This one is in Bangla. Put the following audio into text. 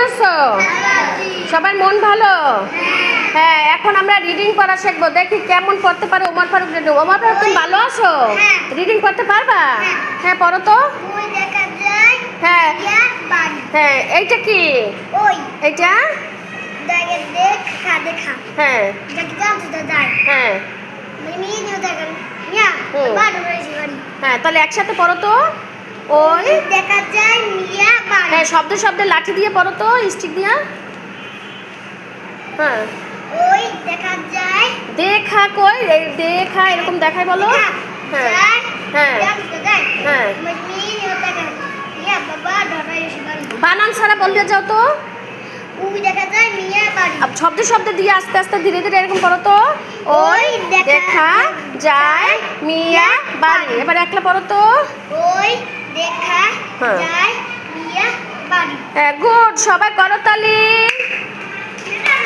আছো? সবার মন ভালো? হ্যাঁ, এখন আমরা রিডিং পড়া শিখবো। দেখি কেমন পড়তে পারো ওমর ফারুক রিডিং। ওমর ফারুক, তুমি ভালো আছো? রিডিং পড়তে পারবা? হ্যাঁ, পড়ো তো। হ্যাঁ হ্যাঁ, এইটা কি? এইটা? হ্যাঁ হ্যাঁ হ্যাঁ, তাহলে একসাথে পড়ো তো। ওই দেখা যায় মিয়া বাড়ি। হ্যাঁ, শব্দে শব্দে লাঠি দিয়ে পড়ো তো, স্টিক দিয়া। হ্যাঁ, ওই দেখা যায় দেখা কই? এই দেখা এরকম দেখাই বলো। হ্যাঁ হ্যাঁ হ্যাঁ, বানান ছাড়া বললে যাও তো। দেখা যায় মিয়া বাড়ি। শব্দে শব্দে দিয়ে আস্তে আস্তে ধীরে ধীরে এরকম করো তো। ওই দেখা যায় মিয়া বাড়ি। এবার একলা পড়ো তো। ওই দেখা হ্যাঁ। যায় মিয়া বাড়ি। হ্যাঁ, গুড, সবাই করতালি।